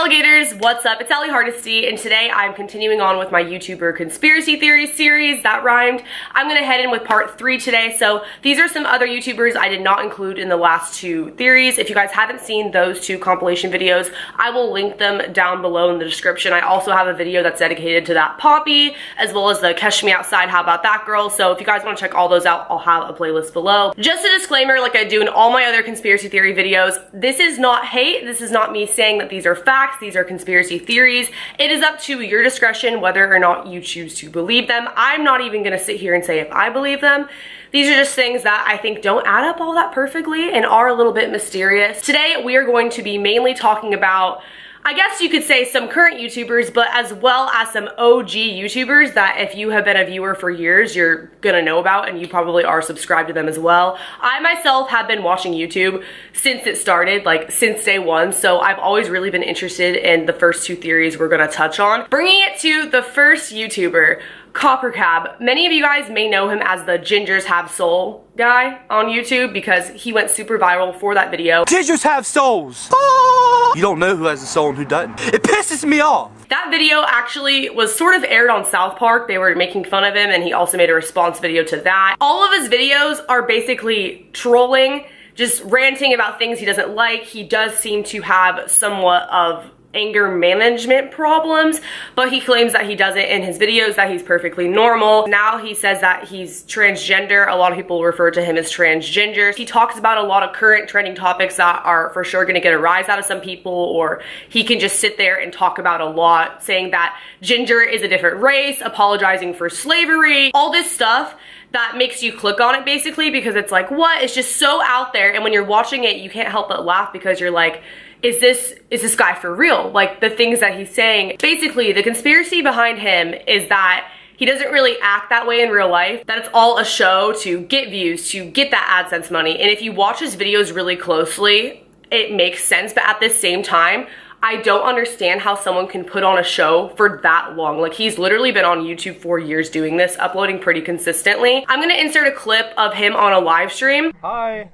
alligators, what's up? It's Allie Hardesty, and today I'm continuing on with my YouTuber conspiracy theories series. That rhymed. I'm gonna head in with part 3 today. So these are some other YouTubers I did not include in the last 2 theories. If you guys haven't seen those 2 compilation videos, I will link them down below in the description. I also have a video that's dedicated to that Poppy, as well as the Catch Me Outside, How About That Girl. So if you guys want to check all those out, I'll have a playlist below. Just a disclaimer, like I do in all my other conspiracy theory videos, this is not hate. This is not me saying that these are facts. These are conspiracy theories. It is up to your discretion whether or not you choose to believe them. I'm not even gonna sit here and say if I believe them. These are just things that I think don't add up all that perfectly and are a little bit mysterious. Today, we are going to be mainly talking about, I guess you could say, some current YouTubers, but as well as some OG YouTubers that if you have been a viewer for years, you're gonna know about, and you probably are subscribed to them as well. I myself have been watching YouTube since it started, like since day one, so I've always really been interested in the first 2 theories we're gonna touch on. Bringing it to the first YouTuber, Copper Cab. Many of you guys may know him as the Gingers Have Soul guy on YouTube because he went super viral for that video. Gingers have souls! You don't know who has a soul and who doesn't. It pisses me off! That video actually was sort of aired on South Park. They were making fun of him and he also made a response video to that. All of his videos are basically trolling, just ranting about things he doesn't like. He does seem to have somewhat of anger management problems, but he claims that he does it in his videos, that he's perfectly normal. Now he says that he's transgender. A lot of people refer to him as transgender. He talks about a lot of current trending topics that are for sure gonna get a rise out of some people, or he can just sit there and talk about a lot, saying that ginger is a different race, apologizing for slavery, all this stuff that makes you click on it basically because it's like, what? It's just so out there, and when you're watching it, you can't help but laugh because you're like, is this guy for real? Like the things that he's saying. Basically, the conspiracy behind him is that he doesn't really act that way in real life, that it's all a show to get views, to get that AdSense money. And if you watch his videos really closely, it makes sense, but at the same time, I don't understand how someone can put on a show for that long. Like, he's literally been on YouTube for years doing this, uploading pretty consistently. I'm gonna insert a clip of him on a live stream. Hi.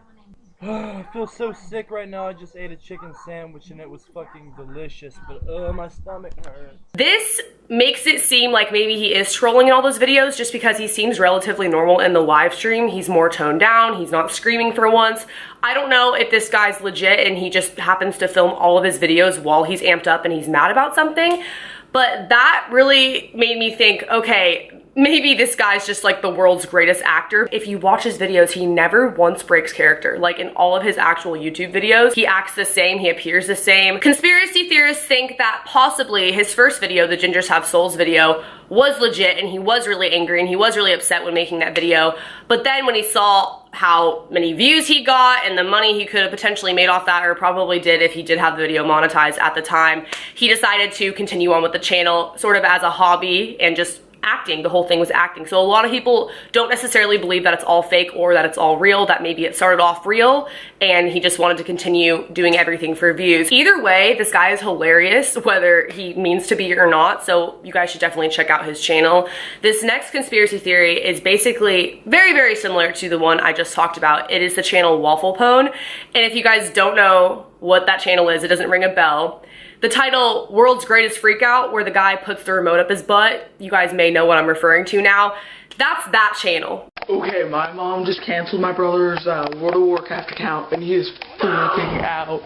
I feel so sick right now. I just ate a chicken sandwich and it was fucking delicious, but my stomach hurts. This makes it seem like maybe he is trolling in all those videos just because he seems relatively normal in the live stream. He's more toned down. He's not screaming for once. I don't know if this guy's legit and he just happens to film all of his videos while he's amped up and he's mad about something, but that really made me think, okay, maybe this guy's just like the world's greatest actor. If you watch his videos, he never once breaks character. Like in all of his actual YouTube videos, he acts the same, he appears the same. Conspiracy theorists think that possibly his first video, the Gingers Have Souls video, was legit and he was really angry and he was really upset when making that video. But then when he saw how many views he got and the money he could have potentially made off that, or probably did if he did have the video monetized at the time, he decided to continue on with the channel sort of as a hobby and just acting. The whole thing was acting. So a lot of people don't necessarily believe that it's all fake or that it's all real, that maybe it started off real and he just wanted to continue doing everything for views. Either way, this guy is hilarious, whether he means to be or not, so you guys should definitely check out his channel. This next conspiracy theory is basically very, very similar to the one I just talked about. It is the channel Wafflepwn, and if you guys don't know what that channel is, it doesn't ring a bell. The title, World's Greatest Freakout, where the guy puts the remote up his butt, you guys may know what I'm referring to now. That's that channel. Okay, my mom just canceled my brother's World of Warcraft account, and he is freaking out.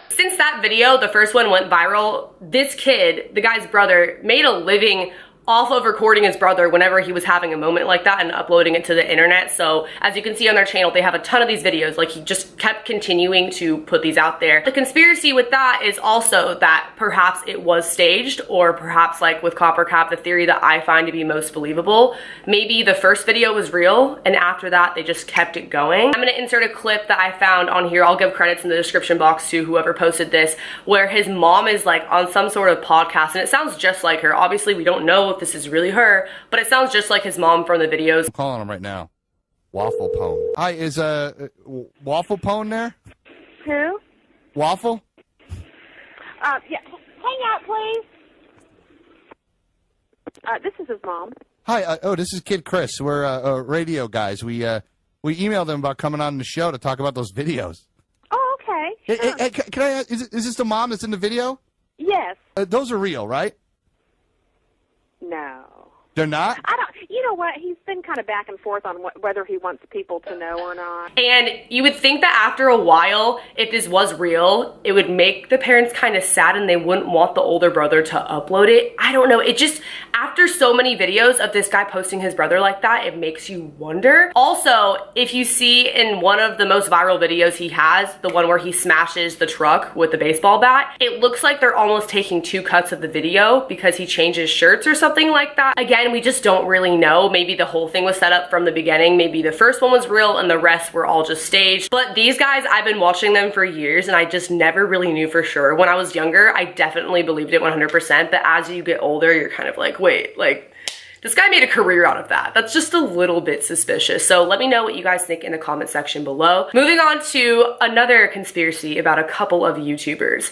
Since that video, the first one, went viral, this kid, the guy's brother, made a living off of recording his brother whenever he was having a moment like that and uploading it to the internet. So as you can see on their channel, they have a ton of these videos. Like, he just kept continuing to put these out there. The conspiracy with that is also that perhaps it was staged, or perhaps, like with Copper Cap, the theory that I find to be most believable, maybe the first video was real and after that they just kept it going. I'm gonna insert a clip that I found on here. I'll give credits in the description box to whoever posted this, where his mom is like on some sort of podcast, and it sounds just like her. Obviously we don't know if this is really her, but it sounds just like his mom from the videos. I'm calling him right now. Wafflepwn. Hi, is Wafflepwn there? Who? Waffle? Yeah. Hang out, please. This is his mom. Hi. This is Kid Chris. We're radio guys. We emailed them about coming on the show to talk about those videos. Oh, okay. Sure. Hey, can I ask, is this the mom that's in the video? Yes. Those are real, right? No. They're not? I don't. You know what? He's been kind of back and forth on whether he wants people to know or not. And you would think that after a while, if this was real, it would make the parents kind of sad and they wouldn't want the older brother to upload it. I don't know. It just, after so many videos of this guy posting his brother like that, it makes you wonder. Also, if you see in one of the most viral videos he has, the one where he smashes the truck with the baseball bat, it looks like they're almost taking 2 cuts of the video because he changes shirts or something like that. Again, we just don't really know. Maybe the whole thing was set up from the beginning. Maybe the first one was real and the rest were all just staged. But these guys, I've been watching them for years and I just never really knew for sure. When I was younger, I definitely believed it 100%. But as you get older, you're kind of like, wait, like, this guy made a career out of that. That's just a little bit suspicious. So let me know what you guys think in the comment section below. Moving on to another conspiracy about a couple of YouTubers.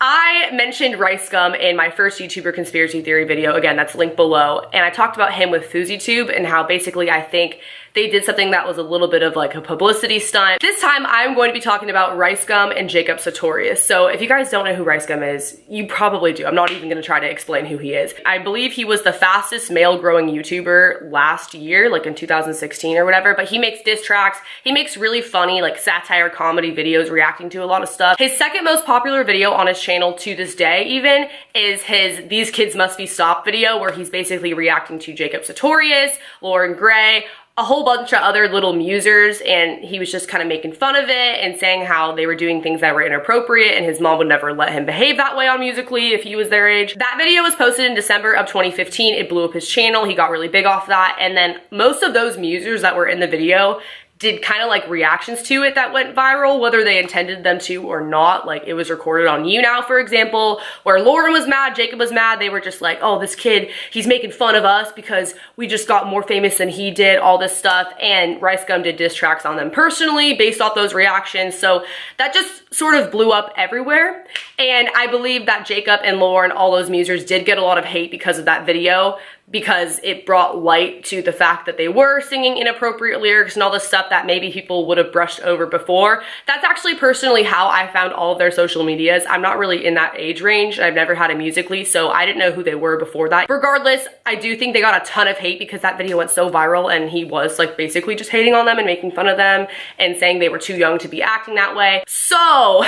I mentioned RiceGum in my first YouTuber conspiracy theory video. Again, that's linked below. And I talked about him with FouseyTube and how basically I think they did something that was a little bit of like a publicity stunt. This time I'm going to be talking about RiceGum and Jacob Sartorius. So if you guys don't know who RiceGum is, you probably do. I'm not even gonna try to explain who he is. I believe he was the fastest male growing YouTuber last year, like in 2016 or whatever, but he makes diss tracks. He makes really funny like satire comedy videos reacting to a lot of stuff. His second most popular video on his channel to this day even is his These Kids Must Be Stopped video, where he's basically reacting to Jacob Sartorius, Lauren Gray, a whole bunch of other little musers, and he was just kind of making fun of it and saying how they were doing things that were inappropriate and his mom would never let him behave that way on Musical.ly if he was their age. That video was posted in December of 2015. It blew up his channel. He got really big off that. And then most of those musers that were in the video did kind of like reactions to it that went viral, whether they intended them to or not. Like it was recorded on YouNow, for example, where Lauren was mad, Jacob was mad. They were just like, oh, this kid, he's making fun of us because we just got more famous than he did, all this stuff. And RiceGum did diss tracks on them personally based off those reactions. So that just sort of blew up everywhere. And I believe that Jacob and Lauren, all those musers, did get a lot of hate because of that video, because it brought light to the fact that they were singing inappropriate lyrics and all this stuff that maybe people would have brushed over before. That's actually personally how I found all of their social medias. I'm not really in that age range. I've never had a Musical.ly, so I didn't know who they were before that. Regardless, I do think they got a ton of hate because that video went so viral and he was like basically just hating on them and making fun of them and saying they were too young to be acting that way. So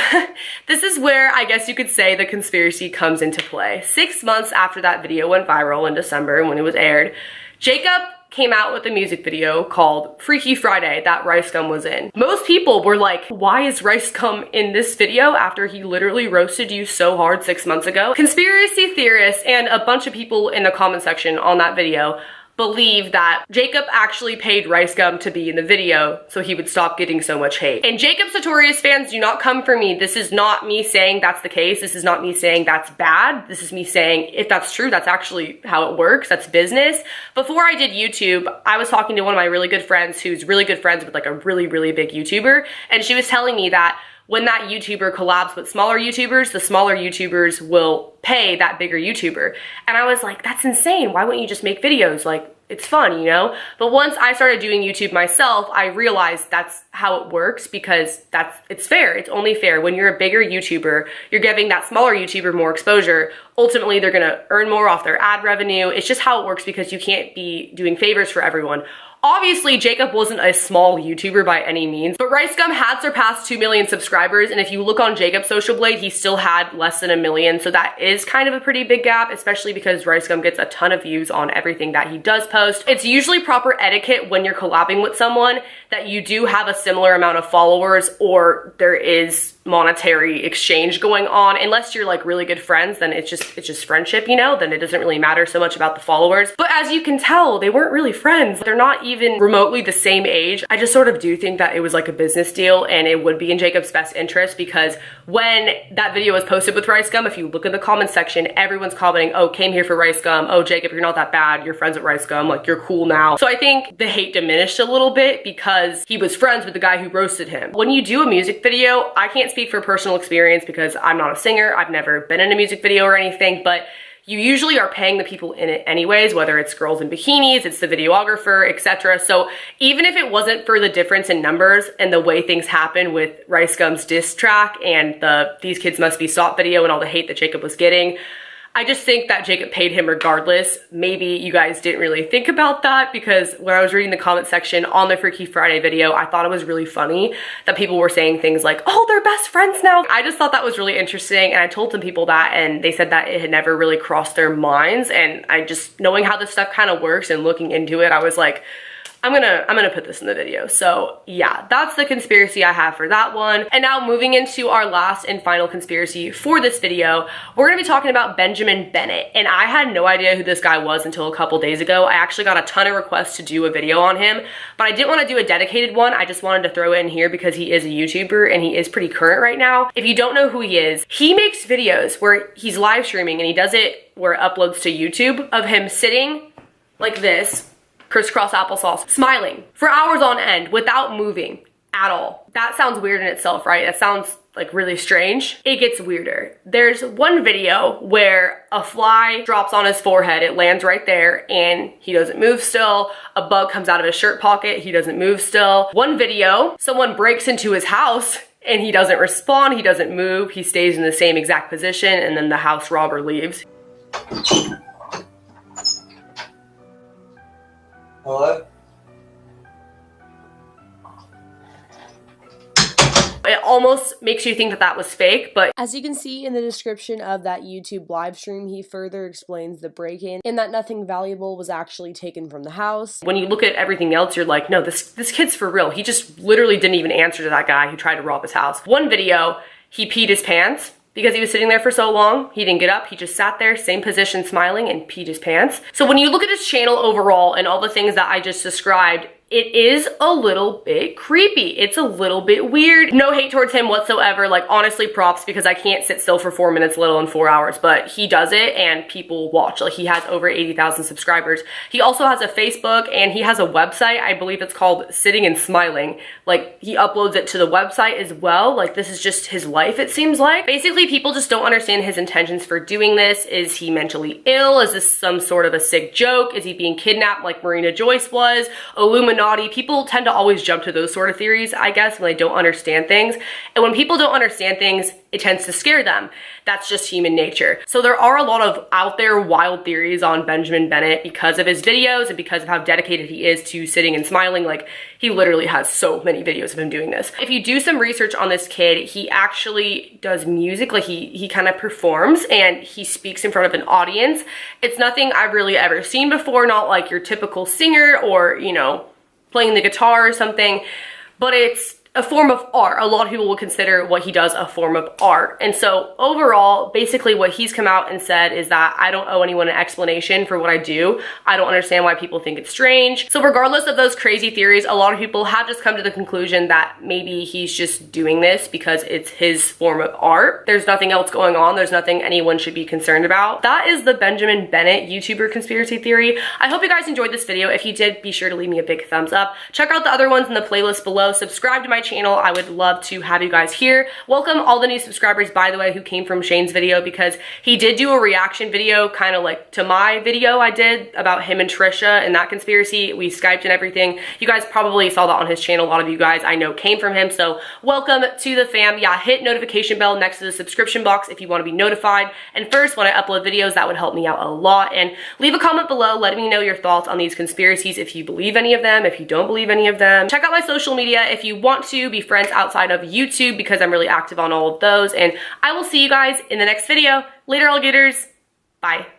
this is where I guess you could say the conspiracy comes into play. 6 months after that video went viral in December when it was aired, Jacob came out with a music video called Freaky Friday that RiceGum was in. Most people were like, why is RiceGum in this video after he literally roasted you so hard 6 months ago? Conspiracy theorists and a bunch of people in the comment section on that video believe that Jacob actually paid RiceGum to be in the video so he would stop getting so much hate. And Jacob Sartorius fans, do not come for me. This is not me saying that's the case. This is not me saying that's bad. This is me saying if that's true, that's actually how it works. That's business. Before I did YouTube, I was talking to one of my really good friends who's really good friends with like a really, really big YouTuber. And she was telling me that when that YouTuber collabs with smaller YouTubers, the smaller YouTubers will pay that bigger YouTuber. And I was like, that's insane. Why wouldn't you just make videos? Like, it's fun, you know? But once I started doing YouTube myself, I realized that's how it works because it's fair. It's only fair. When you're a bigger YouTuber, you're giving that smaller YouTuber more exposure. Ultimately, they're gonna earn more off their ad revenue. It's just how it works because you can't be doing favors for everyone. Obviously, Jacob wasn't a small YouTuber by any means, but RiceGum had surpassed 2 million subscribers, and if you look on Jacob's social blade, he still had less than 1 million, so that is kind of a pretty big gap, especially because RiceGum gets a ton of views on everything that he does post. It's usually proper etiquette when you're collabing with someone that you do have a similar amount of followers or there is monetary exchange going on. Unless you're like really good friends, then it's just friendship, you know? Then it doesn't really matter so much about the followers. But as you can tell, they weren't really friends. They're not even remotely the same age. I just sort of do think that it was like a business deal and it would be in Jacob's best interest because when that video was posted with RiceGum, if you look in the comments section, everyone's commenting, oh, came here for RiceGum. Oh, Jacob, you're not that bad. You're friends with RiceGum. Like, you're cool now. So I think the hate diminished a little bit because he was friends with the guy who roasted him. When you do a music video, I can't speak for personal experience because I'm not a singer. I've never been in a music video or anything, but you usually are paying the people in it anyways, whether it's girls in bikinis, it's the videographer, etc. So even if it wasn't for the difference in numbers and the way things happen with RiceGum's diss track and the These Kids Must Be Sought video and all the hate that Jacob was getting, I just think that Jacob paid him regardless. Maybe you guys didn't really think about that, because when I was reading the comment section on the Freaky Friday video, I thought it was really funny that people were saying things like, oh, they're best friends now. I just thought that was really interesting, and I told some people that, and they said that it had never really crossed their minds. And I just, knowing how this stuff kind of works and looking into it, I was like, I'm gonna put this in the video. So yeah, that's the conspiracy I have for that one. And now moving into our last and final conspiracy for this video, we're gonna be talking about Benjamin Bennett. And I had no idea who this guy was until a couple days ago. I actually got a ton of requests to do a video on him, but I didn't want to do a dedicated one. I just wanted to throw it in here because he is a YouTuber and he is pretty current right now. If you don't know who he is, he makes videos where he's live streaming, and he does it where it uploads to YouTube of him sitting like this, crisscross applesauce, smiling for hours on end without moving at all. That sounds weird in itself, right? That sounds like really strange. It gets weirder. There's one video where a fly drops on his forehead, it lands right there, and he doesn't move still. A bug comes out of his shirt pocket, he doesn't move still. One video, someone breaks into his house and he doesn't respond, he doesn't move, he stays in the same exact position, and then the house robber leaves. Hello? It almost makes you think that that was fake, but as you can see in the description of that YouTube live stream, he further explains the break-in and that nothing valuable was actually taken from the house. when you look at everything else, you're like, no, this kid's for real. He just literally didn't even answer to that guy who tried to rob his house. One video, he peed his pants because he was sitting there for so long. He didn't get up, he just sat there, same position, smiling, and peed his pants. So when you look at his channel overall and all the things that I just described, it is a little bit creepy. It's a little bit weird. No hate towards him whatsoever. Like, honestly, props, because I can't sit still for 4 minutes, let alone 4 hours, but he does it and people watch. Like, he has over 80,000 subscribers. He also has a Facebook and he has a website. I believe it's called Sitting and Smiling. Like, he uploads it to the website as well. Like, this is just his life, it seems like. Basically, people just don't understand his intentions for doing this. Is he mentally ill? Is this some sort of a sick joke? Is he being kidnapped like Marina Joyce was? Illuminati? People tend to always jump to those sort of theories, I guess, when they don't understand things. And when people don't understand things, it tends to scare them. That's just human nature. So there are a lot of out there wild theories on Benjamin Bennett because of his videos and because of how dedicated he is to sitting and smiling. Like, he literally has so many videos of him doing this. If you do some research on this kid, he actually does music. Like, he kind of performs and he speaks in front of an audience. It's nothing I've really ever seen before, not like your typical singer or, you know, playing the guitar or something, but it's a form of art. A lot of people will consider what he does a form of art. And so overall, basically what he's come out and said is that I don't owe anyone an explanation for what I do. I don't understand why people think it's strange. So regardless of those crazy theories, a lot of people have just come to the conclusion that maybe he's just doing this because it's his form of art. There's nothing else going on. There's nothing anyone should be concerned about. That is the Benjamin Bennett YouTuber conspiracy theory. I hope you guys enjoyed this video. If you did, be sure to leave me a big thumbs up. Check out the other ones in the playlist below. Subscribe to my channel. I would love to have you guys here. Welcome all the new subscribers, by the way, who came from Shane's video, because he did do a reaction video kind of like to my video I did about him and Trisha and that conspiracy. We Skyped and everything. You guys probably saw that on his channel. A lot of you guys I know came from him, so welcome to the fam. Yeah, hit notification bell next to the subscription box if you want to be notified. And first, when I upload videos, that would help me out a lot. And leave a comment below letting me know your thoughts on these conspiracies, if you believe any of them, if you don't believe any of them. Check out my social media if you want to be friends outside of YouTube, because I'm really active on all of those. And I will see you guys in the next video. Later, alligators. Bye.